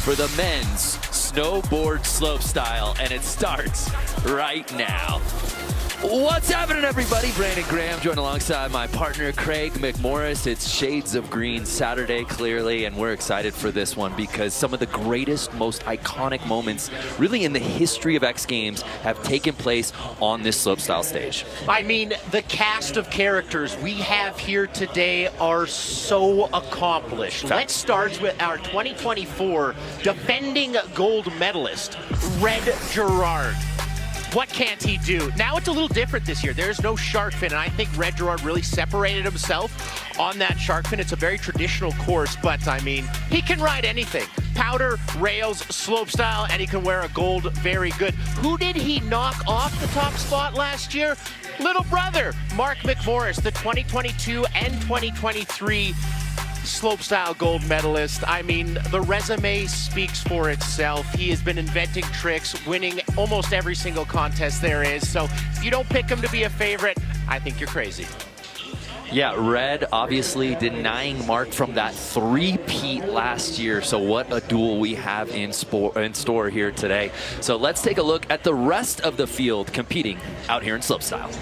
for the men's snowboard slopestyle, and it starts right now. What's happening, everybody? Brandon Graham joined alongside my partner Craig McMorris. It's Shades of Green Saturday, clearly, and we're excited for this one because some of the greatest, most iconic moments really in the history of X Games have taken place on this slopestyle stage. I mean, the cast of characters we have here today are so accomplished. Let's start with our 2024 defending gold medalist, Red Gerard. What can't he do? Now it's a little different this year. There's no shark fin, and I think Red Gerard really separated himself on that shark fin. It's a very traditional course, but I mean, he can ride anything. Powder, rails, slopestyle, and he can wear a gold very good. Who did he knock off the top spot last year? Little brother, Mark McMorris, the 2022 and 2023 slopestyle gold medalist. I mean, the resume speaks for itself. He has been inventing tricks, winning almost every single contest there is. So if you don't pick him to be a favorite, I think you're crazy. Yeah, Red obviously denying Mark from that three-peat last year. So what a duel we have in store here today. So let's take a look at the rest of the field competing out here in slopestyle.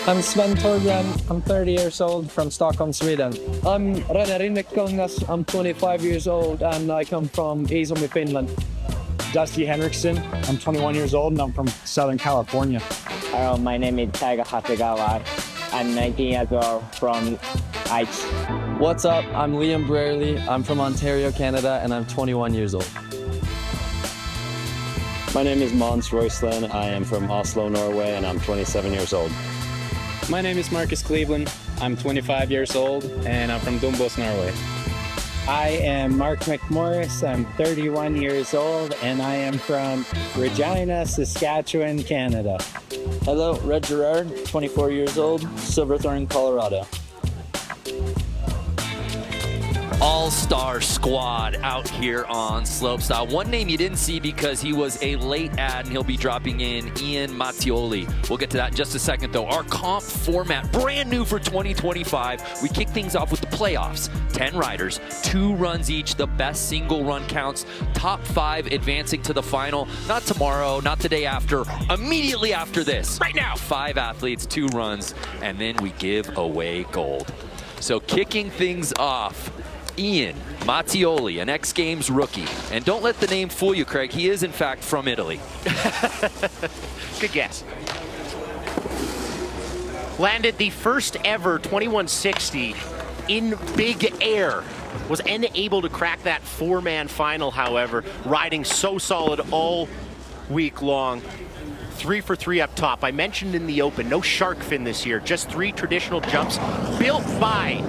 I'm Sven Torgren, I'm 30 years old from Stockholm, Sweden. I'm René Rinnekongas, I'm 25 years old and I come from Iisalmi, Finland. Dusty Henriksen, I'm 21 years old and I'm from Southern California. Hello, my name is Taiga Hasegawa. I'm 19 years old from Aichi. What's up? I'm Liam Brierley. I'm from Ontario, Canada, and I'm 21 years old. My name is Mons Royslin. I am from Oslo, Norway, and I'm 27 years old. My name is Marcus Cleveland. I'm 25 years old and I'm from Dombås, Norway. I am Mark McMorris. I'm 31 years old and I am from Regina, Saskatchewan, Canada. Hello, Red Gerard, 24 years old, Silverthorne, Colorado. All-star squad out here on slopestyle. One name you didn't see because he was a late add and he'll be dropping in, Ian Mattioli. We'll get to that in just a second though. Our comp format, brand new for 2025. We kick things off with the playoffs. 10 riders, 2 runs each, the best single run counts. Top 5 advancing to the final. Not tomorrow, not the day after, immediately after this. Right now, 5 athletes, 2 runs, and then we give away gold. So kicking things off, Ian Mattioli, an X Games rookie. And don't let the name fool you, Craig. He is, in fact, from Italy. Good guess. Landed the first ever 2160 in big air. Was unable to crack that 4-man final, however. Riding so solid all week long. 3 for 3 up top. I mentioned in the open, no shark fin this year. Just 3 traditional jumps built by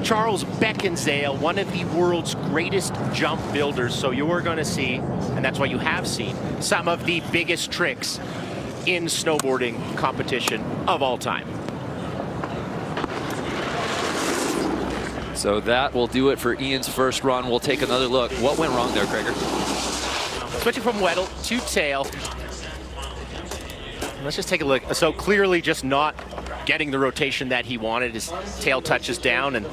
Charles Beckinsale, one of the world's greatest jump builders. So you're going to see, and that's why you have seen, some of the biggest tricks in snowboarding competition of all time. So that will do it for Ian's first run. We'll take another look. What went wrong there, Gregor? Switching from Weddle to tail. Let's just take a look. So clearly just not getting the rotation that he wanted. His tail touches down and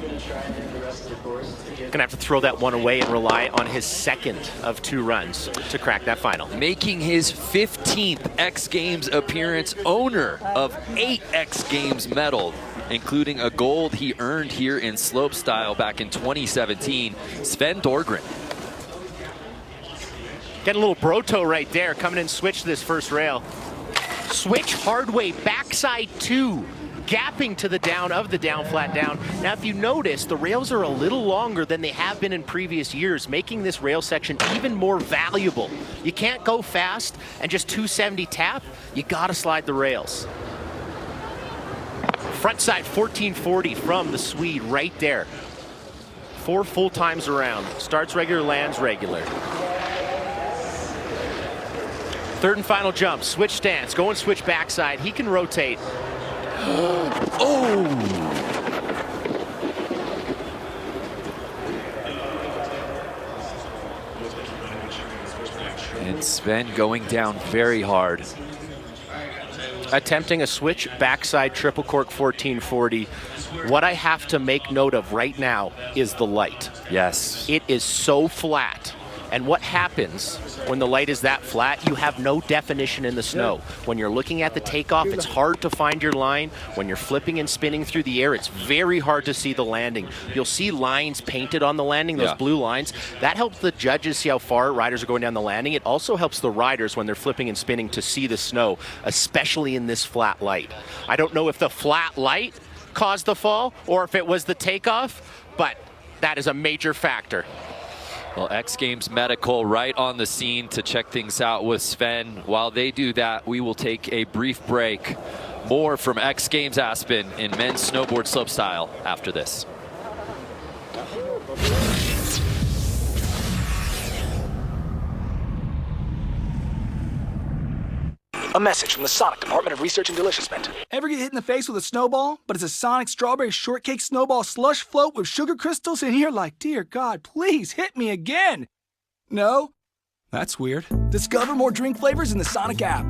gonna have to throw that one away and rely on his second of 2 runs to crack that final. Making his 15th X Games appearance, owner of 8 X Games medals, including a gold he earned here in slopestyle back in 2017, Sven Torgren. Getting a little broto right there, coming in switch to this first rail. Switch hard way, backside 2, gapping to the down of the down, flat down. Now, if you notice, the rails are a little longer than they have been in previous years, making this rail section even more valuable. You can't go fast and just 270 tap. You gotta slide the rails. Front side 1440 from the Swede right there. 4 full times around. Starts regular, lands regular. Third and final jump, switch stance, go and switch backside. He can rotate. Oh! And Sven going down very hard. Attempting a switch backside triple cork 1440. What I have to make note of right now is the light. Yes. It is so flat. And what happens when the light is that flat? You have no definition in the snow. When you're looking at the takeoff, it's hard to find your line. When you're flipping and spinning through the air, it's very hard to see the landing. You'll see lines painted on the landing, those blue lines. That helps the judges see how far riders are going down the landing. It also helps the riders when they're flipping and spinning to see the snow, especially in this flat light. I don't know if the flat light caused the fall or if it was the takeoff, but that is a major factor. Well, X Games Medical right on the scene to check things out with Sven. While they do that, we will take a brief break. More from X Games Aspen in men's snowboard slopestyle after this. A message from the Sonic Department of Research and Deliciousment. Ever get hit in the face with a snowball, but it's a Sonic strawberry shortcake snowball slush float with sugar crystals, and you're like, dear God, please hit me again? No? That's weird. Discover more drink flavors in the Sonic app.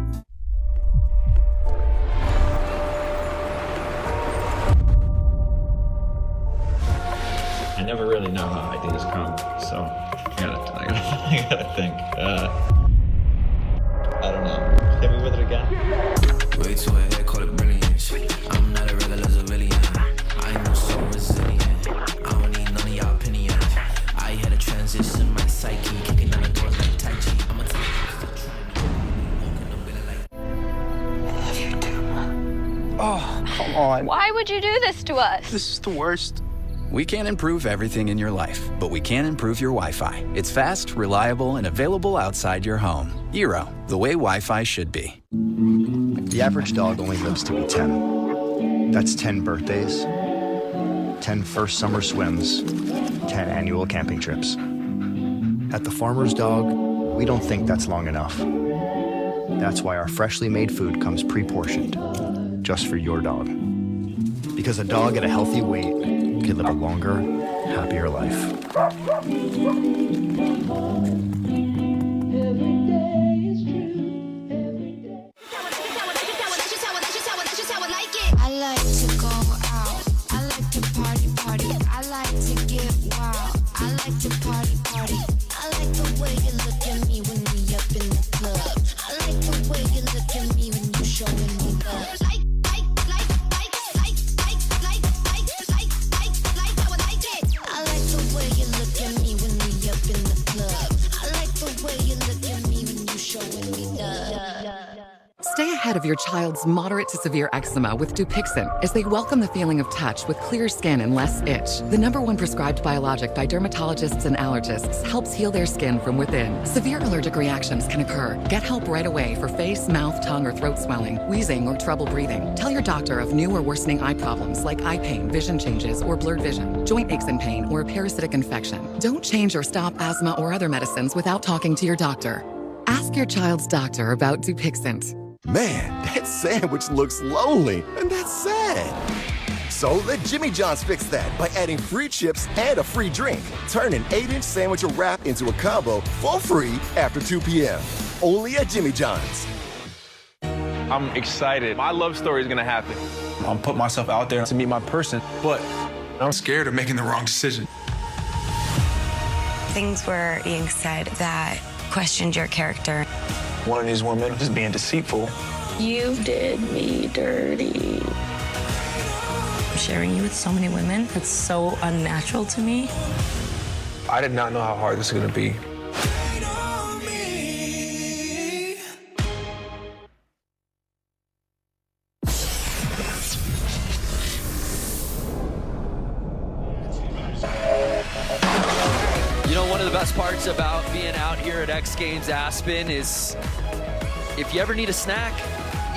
I never really know how ideas come, so I gotta think. I don't know. Hit me with it again. Way to a head, call it brilliance. I'm not a regular civilian. I know so resilient. I don't need none of y'all opinions. I had a transition, my psyche kicking down the doors like Tai Chi. I'm a I love you too. Oh, come on. Why would you do this to us? This is the worst. We can't improve everything in your life, but we can improve your Wi-Fi. It's fast, reliable, and available outside your home. Eero, the way Wi-Fi should be. The average dog only lives to be 10. That's 10 birthdays, 10 first summer swims, 10 annual camping trips. At the Farmer's Dog, we don't think that's long enough. That's why our freshly made food comes pre-portioned, just for your dog. Because a dog at a healthy weight can live a longer, happier life. I like to go out. I like to party. I like to get wild. I like to party. I like the way you look at me when we up in the club. I like the way you look at me when you showing me love. Stay ahead of your child's moderate to severe eczema with Dupixent as they welcome the feeling of touch with clear skin and less itch. The #1 prescribed biologic by dermatologists and allergists helps heal their skin from within. Severe allergic reactions can occur. Get help right away for face, mouth, tongue, or throat swelling, wheezing, or trouble breathing. Tell your doctor of new or worsening eye problems like eye pain, vision changes, or blurred vision, joint aches and pain, or a parasitic infection. Don't change or stop asthma or other medicines without talking to your doctor. Ask your child's doctor about Dupixent. Man, that sandwich looks lonely, and that's sad. So let Jimmy John's fix that by adding free chips and a free drink. Turn an 8-inch sandwich or wrap into a combo for free after 2 p.m. Only at Jimmy John's. I'm excited. My love story is gonna happen. I'm putting myself out there to meet my person, but I'm scared of making the wrong decision. Things were being said that questioned your character. One of these women is being deceitful. You did me dirty. Sharing you with so many women, that's so unnatural to me. I did not know how hard this was gonna be. You know, one of the best parts about being out here at X Games Aspen is if you ever need a snack,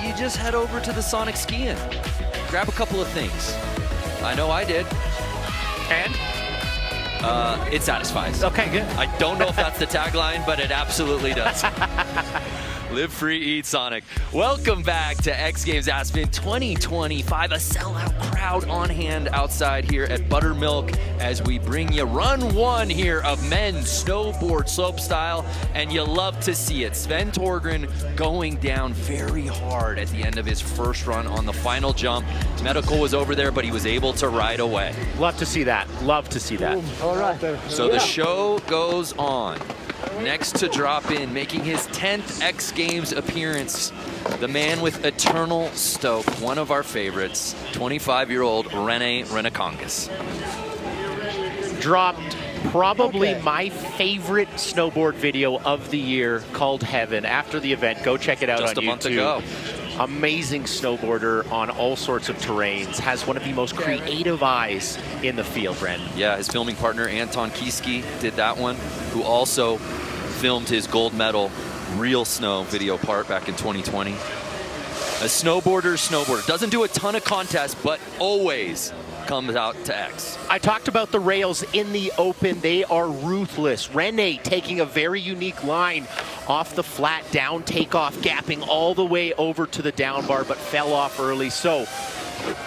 you just head over to the Sonic Ski-In. Grab a couple of things. I know I did. And? It satisfies. Okay, good. I don't know if that's the tagline, but it absolutely does. Live free, eat Sonic. Welcome back to X Games Aspen 2025. A sellout crowd on hand outside here at Buttermilk as we bring you run one here of men's snowboard slopestyle, and you love to see it. Sven Torgren going down very hard at the end of his first run on the final jump. Medical was over there, but he was able to ride away. Love to see that. Love to see that. All right. So the show goes on. Next to drop in, making his 10th X Games appearance, the man with eternal stoke, one of our favorites, 25-year-old Rene Renakongas. Dropped probably my favorite snowboard video of the year called Heaven after the event. Go check it out on YouTube. Just a month ago. Amazing snowboarder on all sorts of terrains. Has one of the most creative eyes in the field, Brandon. Yeah, his filming partner, Anton Kieski, did that one, who also filmed his gold medal Real Snow video part back in 2020. A snowboarder. Doesn't do a ton of contests, but always comes out to X. I talked about the rails in the open. They are ruthless. Rene taking a very unique line off the flat down takeoff, gapping all the way over to the down bar, but fell off early. So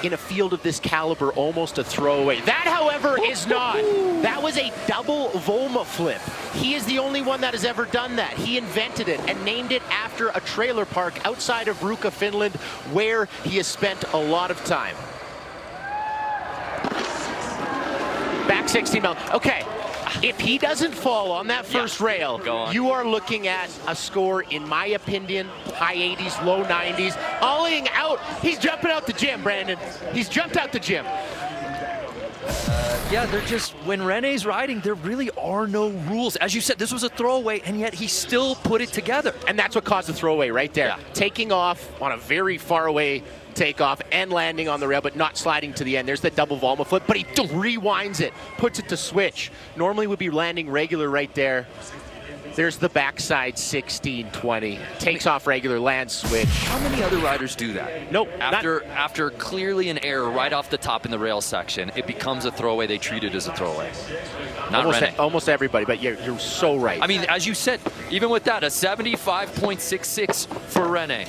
in a field of this caliber, almost a throwaway. That, however, is not. That was a double Volma flip. He is the only one that has ever done that. He invented it and named it after a trailer park outside of Ruka, Finland, where he has spent a lot of time. Back 16 mil. Okay, if he doesn't fall on that first rail, you are looking at a score, in my opinion, high 80s, low 90s. Ollieing out. He's jumping out the gym, Brandon. He's jumped out the gym. Yeah, they're just, when Rene's riding, there really are no rules. As you said, this was a throwaway, and yet he still put it together. And that's what caused the throwaway right there. Yeah. Taking off on a very far away takeoff and landing on the rail, but not sliding to the end. There's the double Volma flip, but he rewinds it, puts it to switch. Normally would be landing regular right there. There's the backside 16-20. Takes off regular, lands switch. How many other riders do that? Nope. After clearly an error right off the top in the rail section, it becomes a throwaway. They treat it as a throwaway. Not Rene. Almost everybody, but you're so right. I mean, as you said, even with that, a 75.66 for Rene.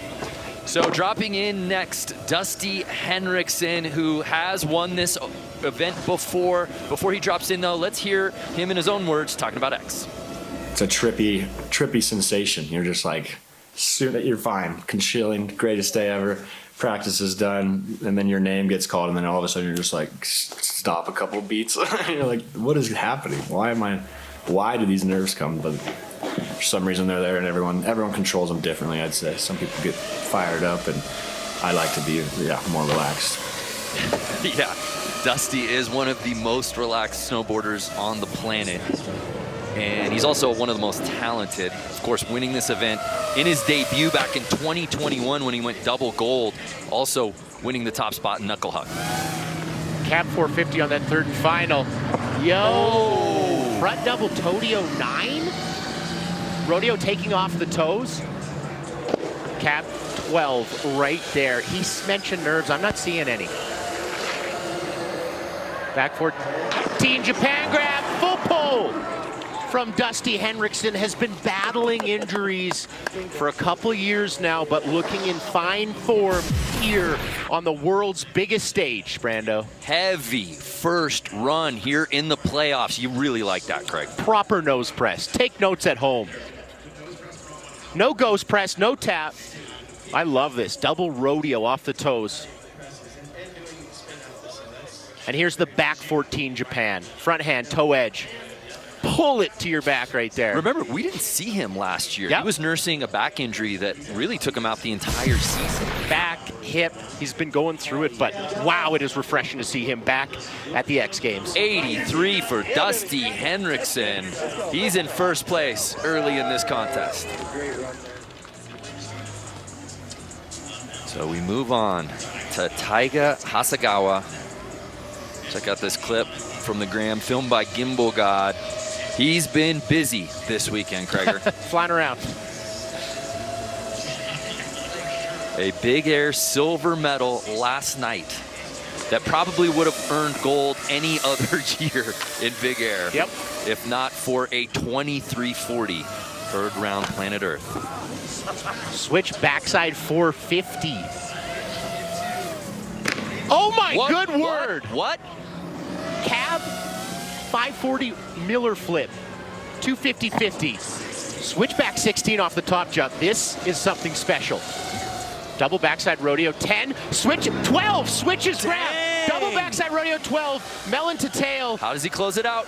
So dropping in next, Dusty Henriksen, who has won this event before. Before he drops in, though, let's hear him in his own words talking about X. It's a trippy sensation. You're just like, you're fine, chilling, greatest day ever. Practice is done, and then your name gets called, and then all of a sudden you're just like, stop a couple beats. You're like, what is happening? Why do these nerves come? But for some reason they're there, and everyone controls them differently, I'd say. Some people get fired up, and I like to be more relaxed. Yeah, Dusty is one of the most relaxed snowboarders on the planet. And he's also one of the most talented. Of course, winning this event in his debut back in 2021 when he went double gold. Also winning the top spot in Knuckle Hug. Cap 450 on that third and final. Yo! Front double Todio 9? Rodeo taking off the toes. Cap 12 right there. He mentioned nerves. I'm not seeing any. Back 14, Japan grab, full pull from Dusty Henriksen. Has been battling injuries for a couple years now, but looking in fine form here on the world's biggest stage, Brando. Heavy first run here in the playoffs. You really like that, Craig. Proper nose press. Take notes at home. No ghost press, no tap. I love this. Double rodeo off the toes. And here's the back 14 Japan. Front hand, toe edge. Pull it to your back right there. Remember, we didn't see him last year. Yep. He was nursing a back injury that really took him out the entire season. Back, hip, he's been going through it, but wow, it is refreshing to see him back at the X Games. 83 for Dusty Henriksen. He's in first place early in this contest. So we move on to Taiga Hasegawa. Check out this clip from the Gram, filmed by Gimbal God. He's been busy this weekend, Krager. Flying around. A Big Air silver medal last night that probably would have earned gold any other year in Big Air. Yep. If not for a 23.40 Third round Planet Earth. Switch backside 450. Oh my good word! What? Cab 540 Miller flip. 250-50. Switchback 16 off the top jump. This is something special. Double backside rodeo 10. Switch 12. Switches grab. Double backside rodeo 12. Melon to tail. How does he close it out?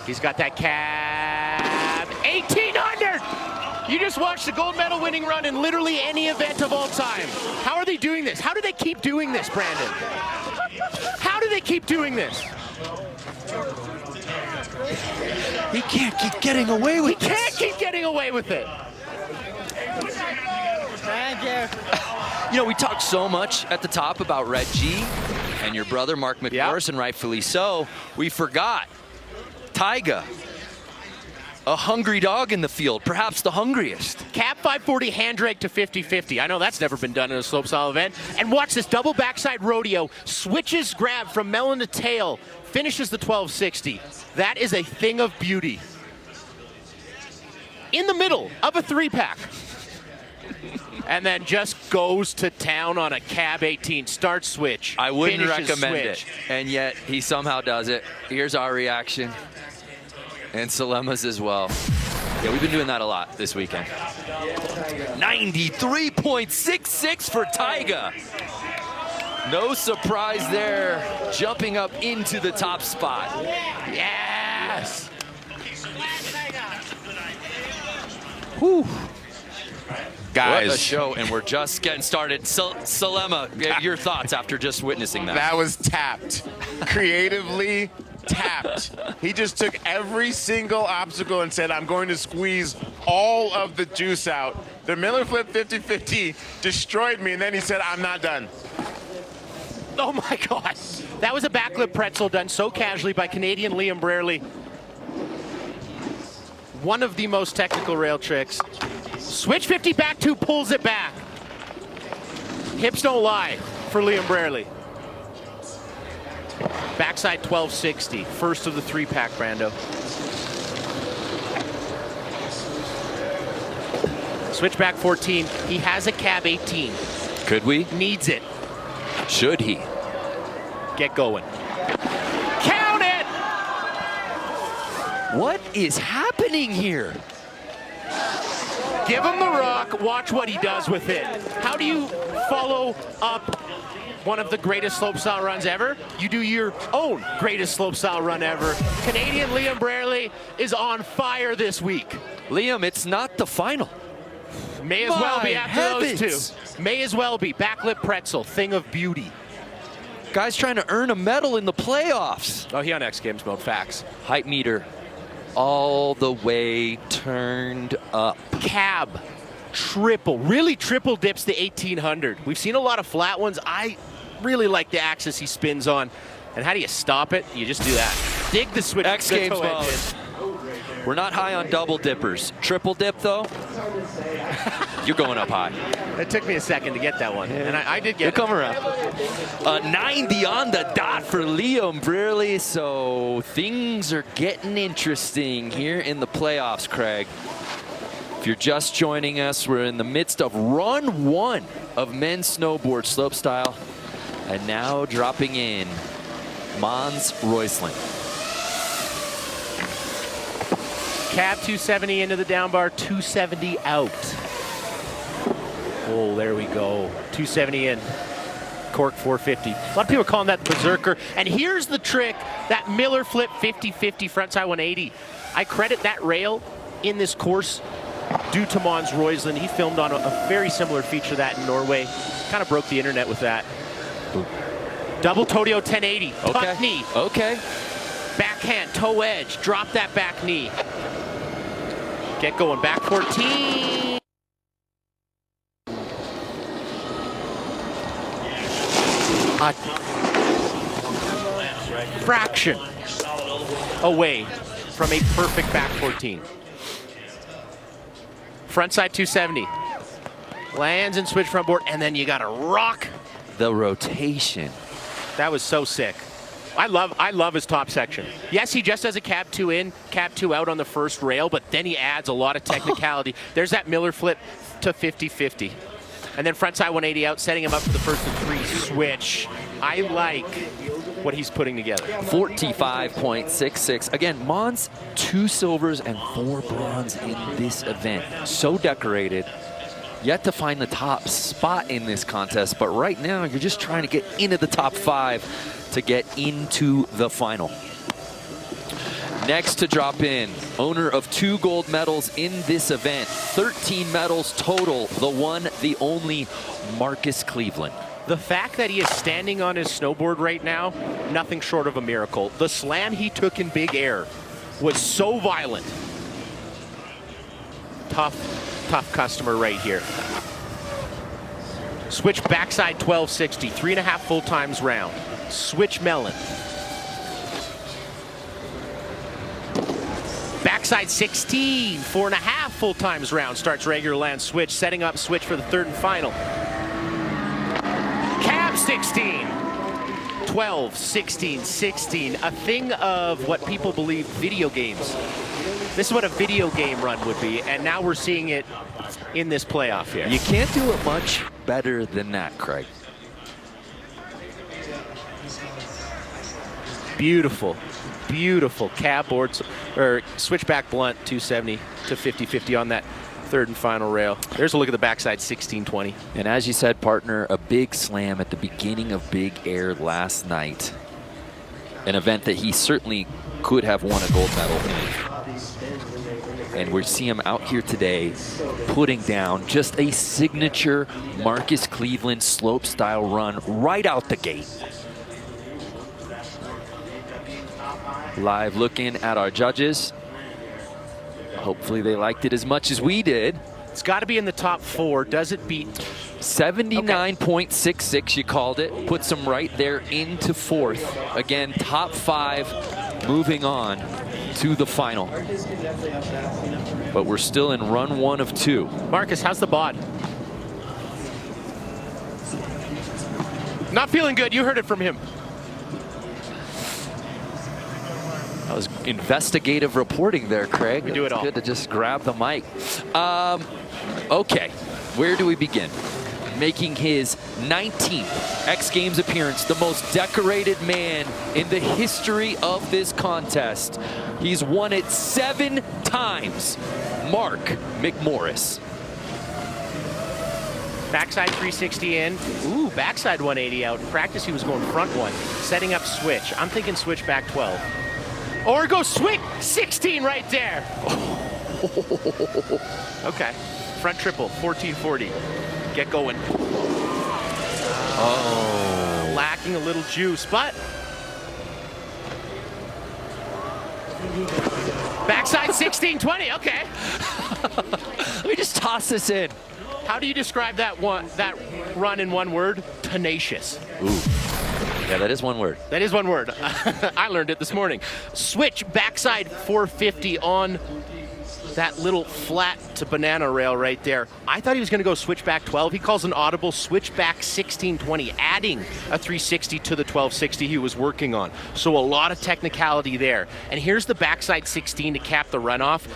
He's got that cab. 1800. You just watched the gold medal winning run in literally any event of all time. How are they doing this? How do they keep doing this, Brandon? How do they keep doing this? He can't keep getting away with it. He can't keep getting away with it. Thank you. You know, we talked so much at the top about Red G and your brother, Mark McMorris, and rightfully so. We forgot Taiga, a hungry dog in the field, perhaps the hungriest. Cab 540 hand drag to 50-50. I know that's never been done in a slopestyle event. And watch this double backside rodeo. Switches grab from melon to tail. Finishes the 1260. That is a thing of beauty. In the middle of a 3-pack. And then just goes to town on a cab 18. Start switch. I wouldn't recommend switch. it. And yet he somehow does it. Here's our reaction. And Salema's as well. Yeah, we've been doing that a lot this weekend. 93.66 for Taiga. No surprise there, jumping up into the top spot. Yes! Whew. Guys. What a show, and we're just getting started. Salema, your thoughts after just witnessing that? That was tapped. Creatively tapped. He just took every single obstacle and said, I'm going to squeeze all of the juice out. The Miller flip 50-50 destroyed me, and then he said, I'm not done. Oh my God. That was a backlip pretzel done so casually by Canadian Liam Brierley. One of the most technical rail tricks. Switch 50 back 2, pulls it back. Hips don't lie for Liam Brierley. Backside 1260, first of the 3-pack, Brando. Switchback 14, he has a cab 18. Could we? Needs it. Should he? Get going. Count it! What is happening here? Give him the rock, watch what he does with it. How do you follow up one of the greatest slopestyle runs ever? You do your own greatest slopestyle run ever. Canadian Liam Brierley is on fire this week. Liam, it's not the final. May as well be My after heavens. those two. May as well be. Backlip pretzel, thing of beauty. Guy's trying to earn a medal in the playoffs. Oh, he on X Games mode, facts. Height meter all the way turned up. Cab, triple, really triple dips the 1800. We've seen a lot of flat ones. I really like the axis he spins on. And how do you stop it? You just do that. Dig the switch. X Games mode. We're not high on double dippers. Triple dip, though, you're going up high. It took me a second to get that one, and I did get You'll come around. 90 on the dot for Liam Brierley, so things are getting interesting here in the playoffs, Craig. If you're just joining us, we're in the midst of run 1 of men's snowboard slopestyle, and now dropping in Mons Roisland. Cab 270 into the down bar, 270 out. Oh, there we go. 270 in. Cork 450. A lot of people are calling that the berserker. And here's the trick, that Miller flip 50-50 frontside 180. I credit that rail in this course due to Mons Roisland. He filmed on a very similar feature of that in Norway. Kind of broke the internet with that. Double Todio 1080. Okay. Tuck knee. Okay. Backhand, toe edge. Drop that back knee. Get going, back 14. A fraction away from a perfect back 14. Frontside 270. Lands and switch front board, and then you got to rock the rotation. That was so sick. I love his top section. Yes, he just has a cab 2 in, cab 2 out on the first rail, but then he adds a lot of technicality. There's that Miller flip to 50-50. And then frontside 180 out, setting him up for the first of 3 switch. I like what he's putting together. 45.66. Again, Mon's 2 silvers and 4 bronze in this event. So decorated. Yet to find the top spot in this contest, but right now you're just trying to get into the top 5 to get into the final. Next to drop in, owner of 2 gold medals in this event, 13 medals total, the one, the only, Marcus Cleveland. The fact that he is standing on his snowboard right now, nothing short of a miracle. The slam he took in big air was so violent. Tough customer right here. Switch backside 1260, 3.5 full times round. Switch melon. Backside 16, 4.5 full times round. Starts regular land switch, setting up switch for the third and final. Cab 16, 12, 16, 16. A thing of what people believe video games. This is what a video game run would be, and now we're seeing it in this playoff here. You can't do it much better than that, Craig. Beautiful, beautiful cab boards, or switchback blunt 270 to 50-50 on that third and final rail. There's a look at the backside 1620. And as you said, partner, a big slam at the beginning of Big Air last night. An event that he certainly could have won a gold medal in. And we see him out here today putting down just a signature Marcus Cleveland slope style run right out the gate. Live looking at our judges. Hopefully they liked it as much as we did. It's got to be in the top 4. Does it beat 79.66, you called it. Puts him right there into 4th. Again, top 5 moving on to the final. But we're still in run 1 of 2. Marcus, how's the bod? Not feeling good. You heard it from him. That was investigative reporting there, Craig. We do it all. Good to just grab the mic. Okay, where do we begin? Making his 19th X Games appearance, the most decorated man in the history of this contest. He's won it 7 times. Mark McMorris. Backside 360 in. Ooh, backside 180 out. In practice, he was going front 1. Setting up switch. I'm thinking switch back 12. Or go switch 16 right there. Okay. Front triple, 1440. Get going. Oh. Lacking a little juice, but backside 1620. Okay. Let me just toss this in. How do you describe that run in one word? Tenacious. Ooh. Yeah, that is one word. That is one word. I learned it this morning. Switch backside 450 on that little flat to banana rail right there. I thought he was going to go switchback 12. He calls an audible switchback 1620, adding a 360 to the 1260 he was working on. So a lot of technicality there. And here's the backside 16 to cap the runoff.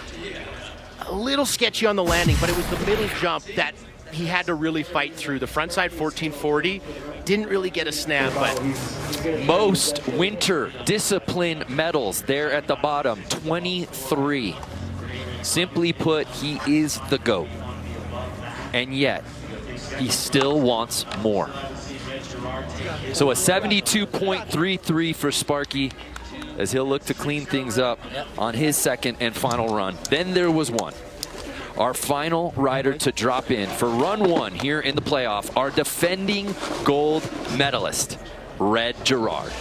A little sketchy on the landing, but it was the middle jump that he had to really fight through. The front side 1440 didn't really get a snap, but most winter discipline medals there at the bottom, 23. Simply put, he is the GOAT. And yet, he still wants more. So a 72.33 for Sparky as he'll look to clean things up on his second and final run. Then there was one. Our final rider to drop in for run 1 here in the playoff, our defending gold medalist, Red Gerard.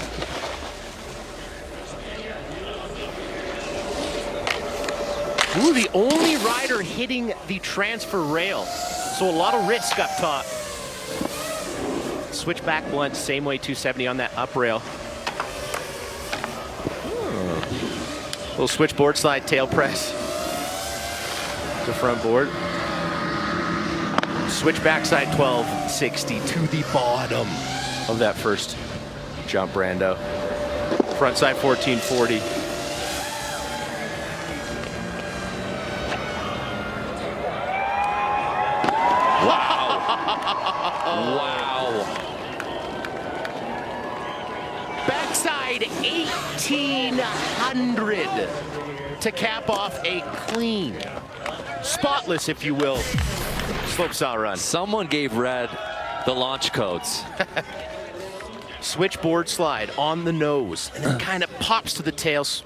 Ooh, the only rider hitting the transfer rail. So a lot of risk up top. Switchback blunt, same way 270 on that up rail. Little switchboard slide tail press. The front board. Switch backside 1260 to the bottom of that first jump, Brando. Frontside 1440. Wow. Backside 1800 to cap off a clean, spotless, if you will, slopestyle run. Someone gave Red the launch codes. Switchboard slide on the nose, and then kind of pops to the tails.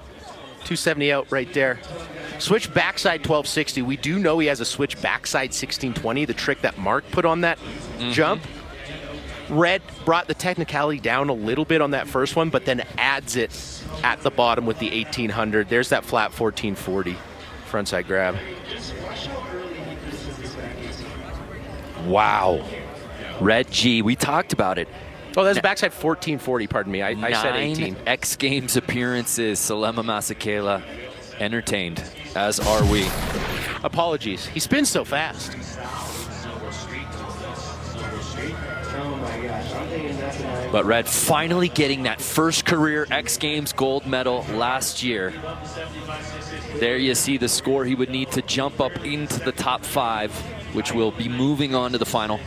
270 out right there. Switch backside 1260. We do know he has a switch backside 1620, the trick that Mark put on that jump. Red brought the technicality down a little bit on that first one, but then adds it at the bottom with the 1800. There's that flat 1440 frontside grab. Wow. Red G, we talked about it. Oh, that's backside 1440, pardon me. I said 18. 9 X Games appearances, Salema Masekela entertained, as are we. Apologies. He spins so fast. But Red finally getting that first career X Games gold medal last year. There you see the score he would need to jump up into the top 5, which will be moving on to the final.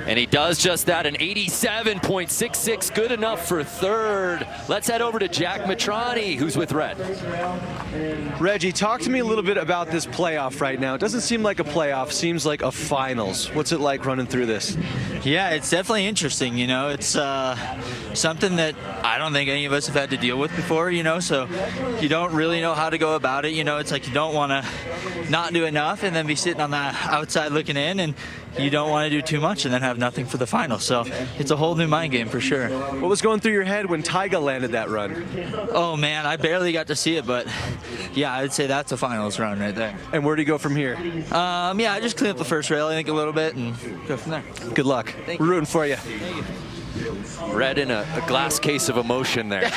And he does just that, an 87.66, good enough for third. Let's head over to Jack Matrani, who's with Red. Reggie, talk to me a little bit about this playoff right now. It doesn't seem like a playoff, seems like a finals. What's it like running through this? Yeah, it's definitely interesting, you know. It's something that I don't think any of us have had to deal with before, you know, so you don't really know how to go about it. You know, it's like you don't want to not do enough and then be sitting on the outside looking in, and you don't want to do too much and then have nothing for the final. So it's a whole new mind game for sure. What was going through your head when Taiga landed that run? Oh man, I barely got to see it, but yeah, I'd say that's a finals run right there. And where do you go from here? Yeah, I just clean up the first rail, I think, a little bit and go from there. Good luck. We're rooting for you. Red in a glass case of emotion there.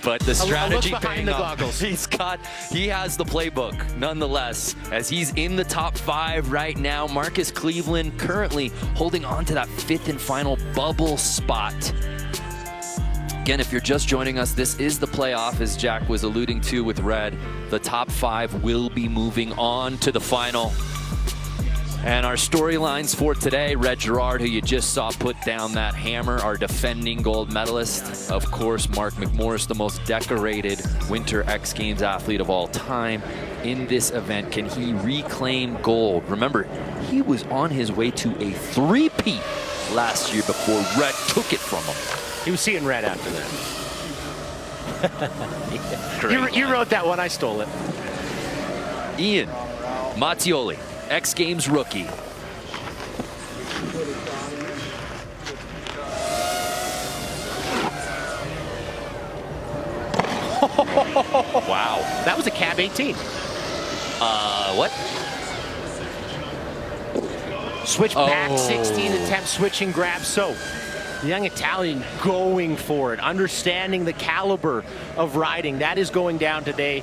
But the strategy paying off. He has the playbook nonetheless, as he's in the top 5 right now. Marcus Cleveland currently holding on to that 5th and final bubble spot. Again, if you're just joining us, this is the playoff, as Jack was alluding to with Red. The top 5 will be moving on to the final. And our storylines for today, Red Gerard, who you just saw put down that hammer, our defending gold medalist. Of course, Mark McMorris, the most decorated Winter X Games athlete of all time. In this event, can he reclaim gold? Remember, he was on his way to a 3-peat last year before Red took it from him. He was seeing red after that. You wrote that one, I stole it. Ian Mattioli, X Games rookie. Wow. That was a cab 18. What? Switch back 16 attempt, switching grab. So the young Italian going for it, understanding the caliber of riding. That is going down today.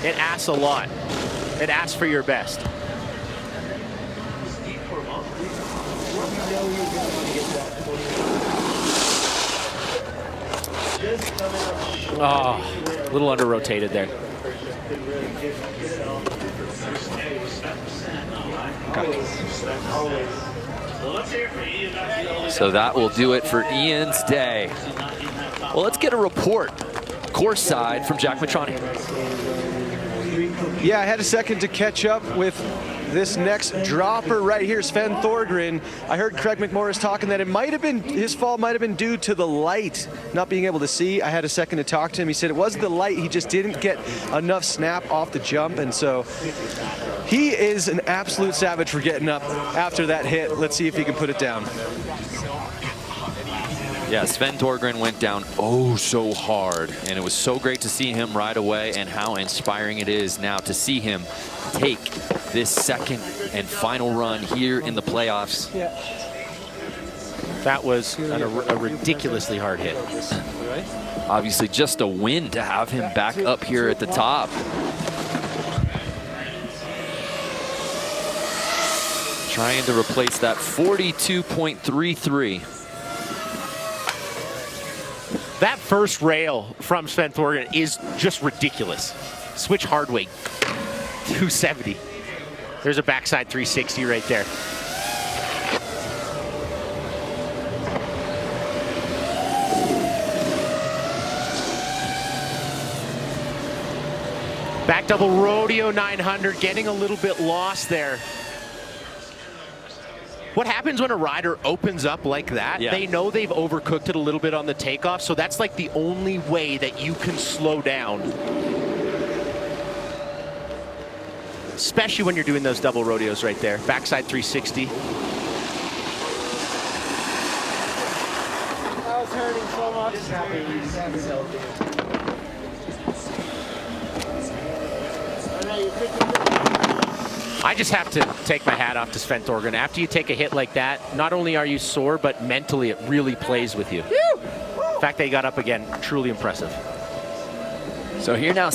It asks a lot. It asks for your best. Oh, a little under-rotated there. So that will do it for Ian's day. Well, let's get a report, course side, from Jack Matrani. Yeah, I had a second to catch up with this next dropper right here, Sven Thorgren. I heard Craig McMorris talking that it might have been, his fall might have been due to the light, not being able to see. I had a second to talk to him. He said it was the light, he just didn't get enough snap off the jump, and so he is an absolute savage for getting up after that hit. Let's see if he can put it down. Yeah, Sven Thorgren went down oh so hard, and it was so great to see him right away, and how inspiring it is now to see him take this second and final run here in the playoffs. Yeah. That was a ridiculously hard hit. Obviously just a win to have him back up here at the top. Trying to replace that 42.33. That first rail from Sven Thorgren is just ridiculous. Switch hard weight, 270. There's a backside 360 right there. Back double rodeo 900, getting a little bit lost there. What happens when a rider opens up like that? Yeah. They know they've overcooked it a little bit on the takeoff, so that's like the only way that you can slow down. Especially when you're doing those double rodeos right there. Backside 360. That was hurting so much. I just have to take my hat off to Sven Thorgren. After you take a hit like that, not only are you sore, but mentally it really plays with you. The fact that he got up again, truly impressive. So here now,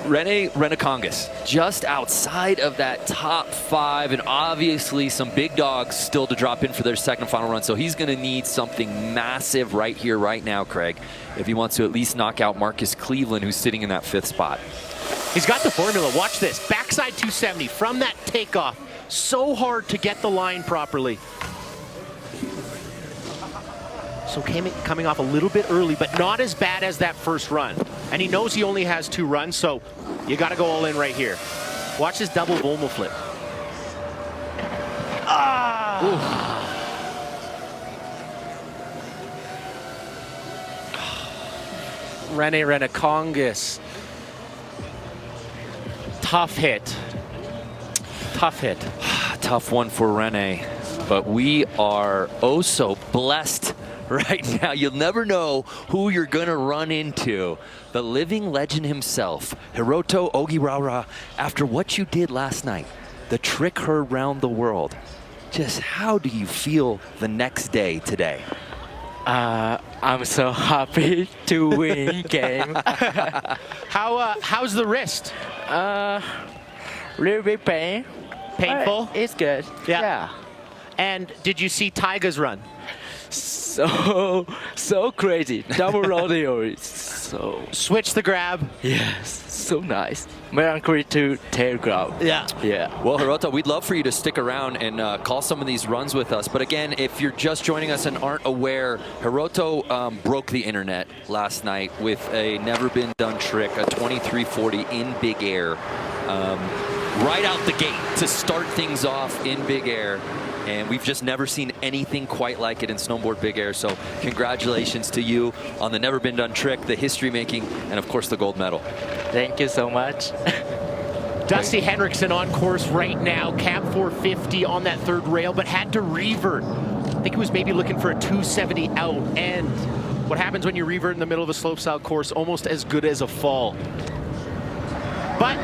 Rene Renacongas, just outside of that top 5, and obviously some big dogs still to drop in for their second final run. So he's going to need something massive right here, right now, Craig, if he wants to at least knock out Marcus Cleveland, who's sitting in that 5th spot. He's got the formula. Watch this. Backside 270 from that takeoff. So hard to get the line properly. So coming off a little bit early, but not as bad as that first run. And he knows he only has 2 runs, so you got to go all in right here. Watch this double Volmo flip. Rene Renacongas. Tough hit. Tough hit. Tough one for Rene, but we are oh so blessed right now. You'll never know who you're going to run into. The living legend himself, Hiroto Ogiwara, after what you did last night, the trick heard round the world. Just how do you feel the next day today? I'm so happy to win game. How's the wrist? Little bit pain. Painful? It's good. Yeah. And did you see Taiga's run? So crazy. Double rodeo is so. Switch the grab. Yes, so nice. Melancholy to tail grab. Yeah. Yeah. Well, Hiroto, we'd love for you to stick around and call some of these runs with us. But again, if you're just joining us and aren't aware, Hiroto broke the internet last night with a never-been-done trick, a 2340 in big air. Right out the gate to start things off in big air. And we've just never seen anything quite like it in snowboard big air. So congratulations to you on the never been done trick, the history making, and of course the gold medal. Thank you so much. Dusty Henriksen on course right now, cab 450 on that 3rd rail, but had to revert. I think he was maybe looking for a 270 out. And what happens when you revert in the middle of a slopestyle course? Almost as good as a fall. But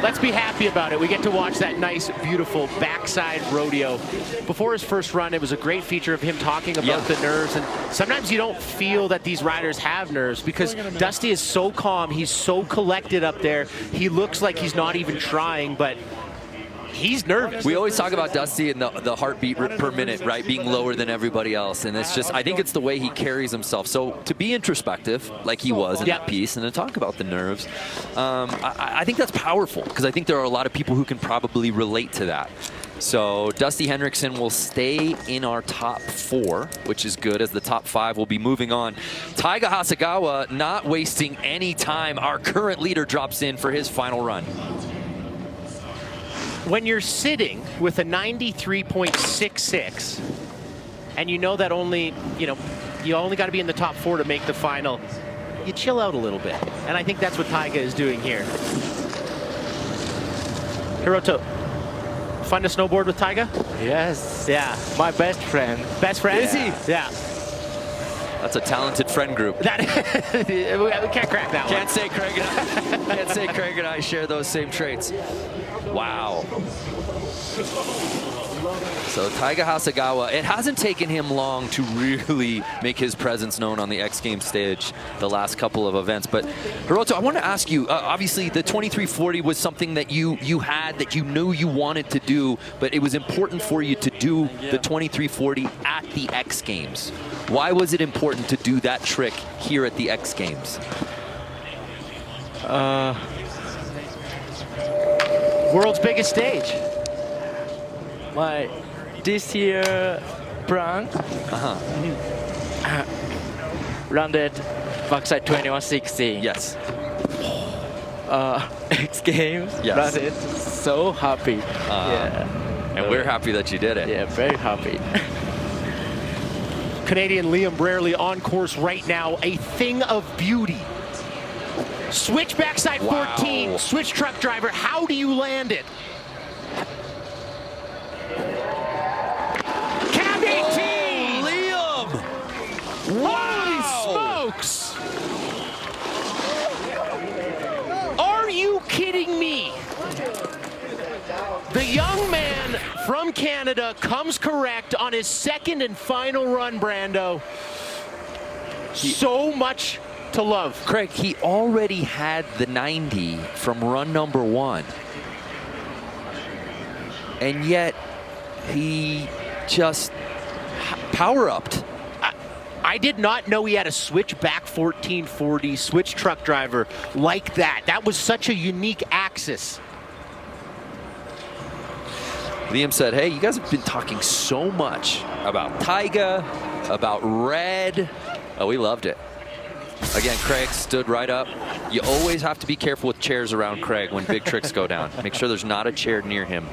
let's be happy about it. We get to watch that nice, beautiful backside rodeo. Before his first run, it was a great feature of him talking about the nerves. And sometimes you don't feel that these riders have nerves because Dusty is so calm. He's so collected up there. He looks like he's not even trying, but he's nervous. We always talk about Dusty and the heartbeat per minute, right, being lower than everybody else. And it's just, I think it's the way he carries himself. So to be introspective, like he was in that piece, and to talk about the nerves, I think that's powerful because I think there are a lot of people who can probably relate to that. So Dusty Henriksen will stay in our top 4, which is good, as the top 5 will be moving on. Taiga Hasegawa not wasting any time. Our current leader drops in for his final run. When you're sitting with a 93.66 and you know that only, you only got to be in the top 4 to make the final, you chill out a little bit. And I think that's what Taiga is doing here. Hiroto, fun to snowboard with Taiga? Yes. Yeah. My best friend. Best friend? Is he? Yeah. That's a talented friend group. We can't crack that one. Can't say Craig and I share those same traits. Wow. So Taiga Hasegawa, it hasn't taken him long to really make his presence known on the X Games stage the last couple of events. But Hiroto, I want to ask you, obviously the 2340 was something that you had, that you knew you wanted to do, but it was important for you to do the 2340 at the X Games. Why was it important to do that trick here at the X Games? World's biggest stage. This year plan landed backside 2160. Yes. X Games. Yes. Landed so happy. Yeah. And we're happy that you did it. Yeah, very happy. Canadian Liam Brarely on course right now, a thing of beauty. Switch backside 14, switch truck driver, how do you land it? Cab 18! Liam! Holy smokes! Are you kidding me? The young man from Canada comes correct on his second and final run, Brando. So much to love. Craig, he already had the 90 from run number 1. And yet, he just power-upped. I did not know he had a switch back 1440 switch truck driver like that. That was such a unique axis. Liam said, hey, you guys have been talking so much about Taiga, about Red. Oh, we loved it. Again, Craig stood right up. You always have to be careful with chairs around Craig when big tricks go down. Make sure there's not a chair near him.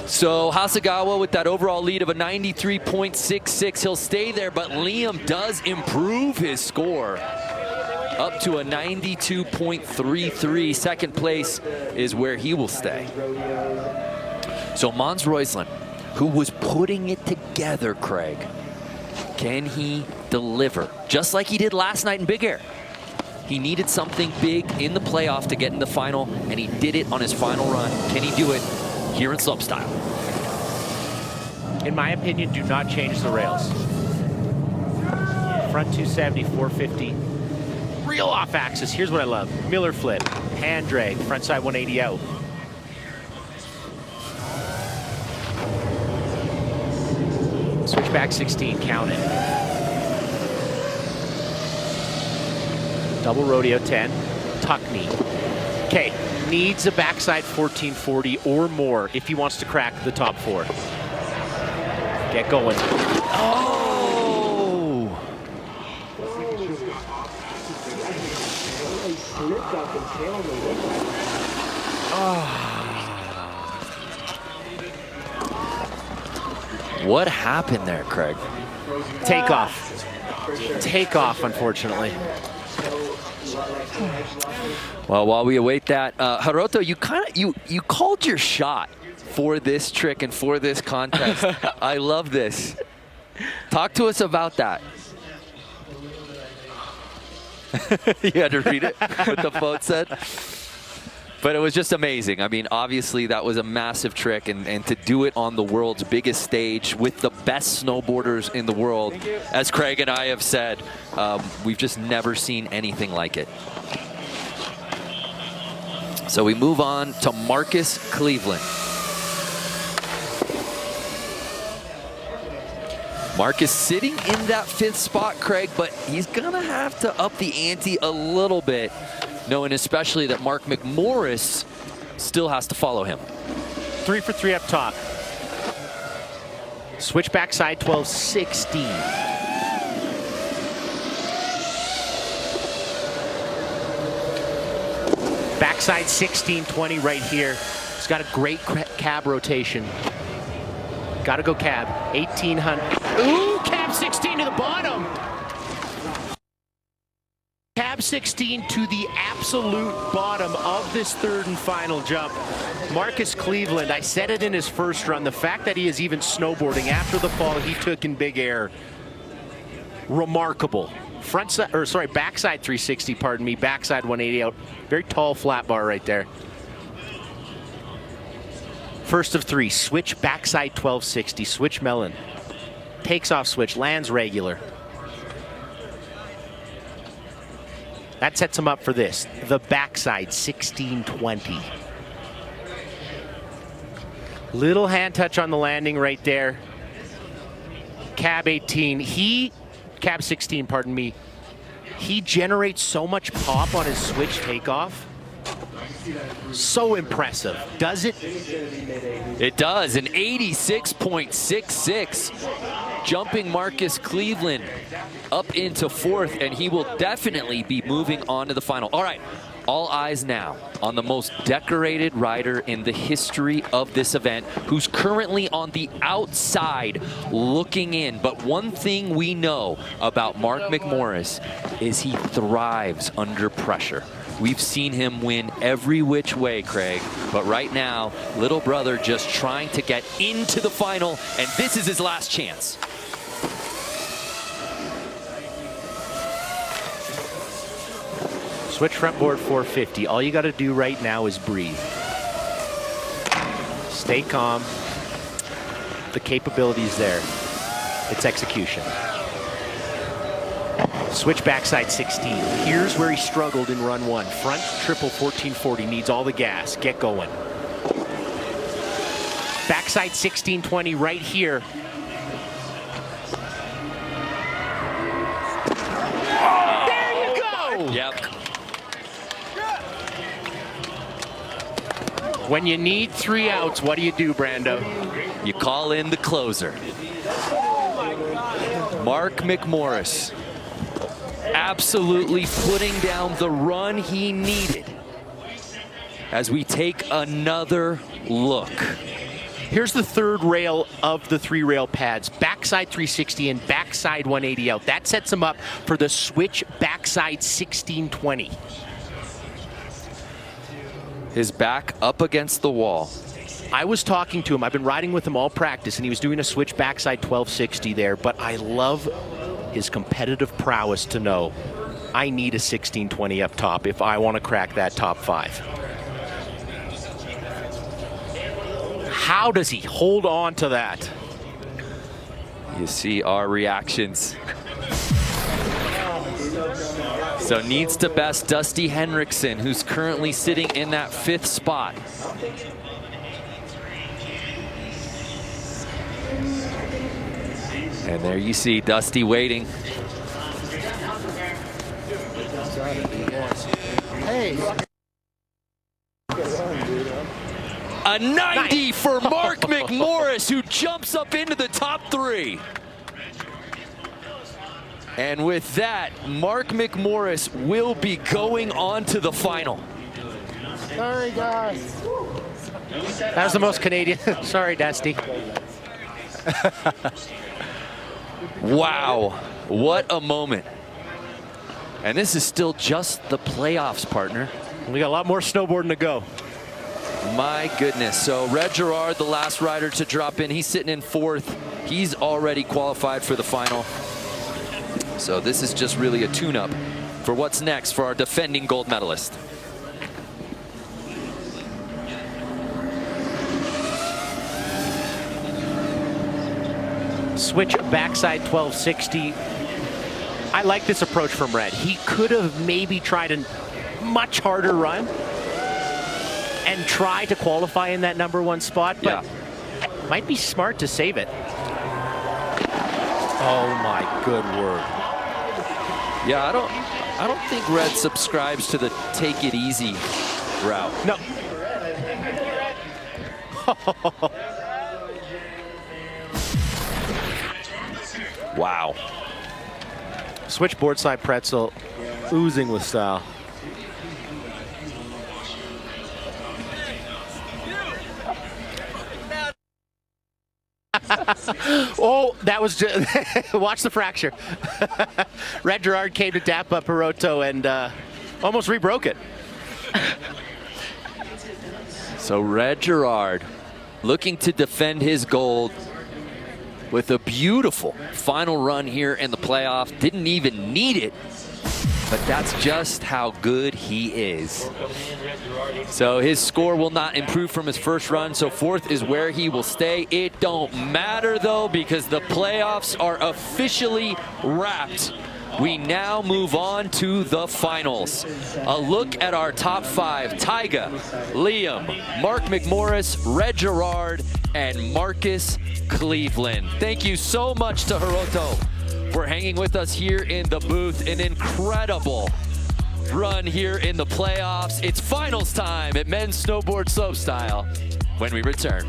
So Hasegawa with that overall lead of a 93.66. He'll stay there, but Liam does improve his score up to a 92.33. Second place is where he will stay. So Mons Roysland, who was putting it together, Craig, can he deliver? Just like he did last night in Big Air. He needed something big in the playoff to get in the final, and he did it on his final run. Can he do it here in slopestyle? In my opinion, do not change the rails. Front 270, 450. Real off axis. Here's what I love. Miller flip, hand drag, front side 180 out. Switchback 16, count it. Double rodeo 10, tuck knee. Okay, needs a backside 1440 or more if he wants to crack the top 4. Get going. Oh! What happened there, Craig? Takeoff. Takeoff, unfortunately. Well, while we await that, Hiroto, you called your shot for this trick and for this contest. I love this. Talk to us about that. You had to read it, what the phone said. But it was just amazing. I mean, obviously that was a massive trick, and to do it on the world's biggest stage with the best snowboarders in the world, as Craig and I have said, we've just never seen anything like it. So we move on to Marcus Cleveland. Marcus sitting in that 5th spot, Craig, but he's gonna have to up the ante a little bit, knowing especially that Mark McMorris still has to follow him. 3 for 3 up top. Switch backside 1260. Backside 1620 right here. He's got a great cab rotation. Got to go cab. 1800. Ooh, cab 16 to the bottom. Cab 16 to the absolute bottom of this 3rd and final jump. Marcus Cleveland, I said it in his first run, the fact that he is even snowboarding after the fall he took in Big Air, remarkable. Backside 360, pardon me, backside 180 out. Very tall flat bar right there. First of 3, switch backside 1260, switch melon. Takes off switch, lands regular. That sets him up for this, the backside 1620. Little hand touch on the landing right there. Cab 18, cab 16, pardon me. He generates so much pop on his switch takeoff. So impressive. Does it? It does, an 86.66. Jumping Marcus Cleveland up into 4th, and he will definitely be moving on to the final. All right, all eyes now on the most decorated rider in the history of this event, who's currently on the outside looking in. But one thing we know about Mark McMorris is he thrives under pressure. We've seen him win every which way, Craig, but right now, little brother just trying to get into the final, and this is his last chance. Switch front board 450. All you got to do right now is breathe. Stay calm. The capability's there. It's execution. Switch backside 16. Here's where he struggled in run 1. Front triple 1440 needs all the gas. Get going. Backside 1620 right here. Oh, there you go! Yep. When you need 3 outs, what do you do, Brando? You call in the closer. Mark McMorris absolutely putting down the run he needed as we take another look. Here's the 3rd rail of the 3-rail pads. Backside 360 and backside 180 out. That sets him up for the switch backside 1620. His back up against the wall. I was talking to him. I've been riding with him all practice, and he was doing a switch backside 1260 there, but I love his competitive prowess to know I need a 1620 up top if I want to crack that top 5. How does he hold on to that? You see our reactions. So needs to best Dusty Henriksen, who's currently sitting in that 5th spot. And there you see Dusty waiting. Hey. A 90 for Mark McMorris, who jumps up into the top 3. And with that, Mark McMorris will be going on to the final. Sorry, guys. That was the most Canadian. Sorry, Dusty. Wow, what a moment. And this is still just the playoffs, partner. We got a lot more snowboarding to go. My goodness. So Red Gerard, the last rider to drop in, he's sitting in 4th. He's already qualified for the final. So this is just really a tune-up for what's next for our defending gold medalist. Switch backside 1260. I like this approach from Red. He could have maybe tried a much harder run and try to qualify in that #1 spot, but might be smart to save it. Oh my good word. Yeah, I don't think Red subscribes to the take it easy route. No. Wow. Switchboard side pretzel, oozing with style. Oh, that was just watch the fracture. Red Gerard came to dap up Hiroto and almost rebroke it. So Red Gerard looking to defend his gold with a beautiful final run here in the playoff. Didn't even need it but that's just how good he is. So his score will not improve from his first run, so 4th is where he will stay. It don't matter though, because the playoffs are officially wrapped. We now move on to the finals. A look at our top 5: Tyga, Liam, Mark McMorris, Red Gerard, and Marcus Cleveland. Thank you so much to Hiroto for hanging with us here in the booth. An incredible run here in the playoffs. It's finals time at men's snowboard slopestyle when we return.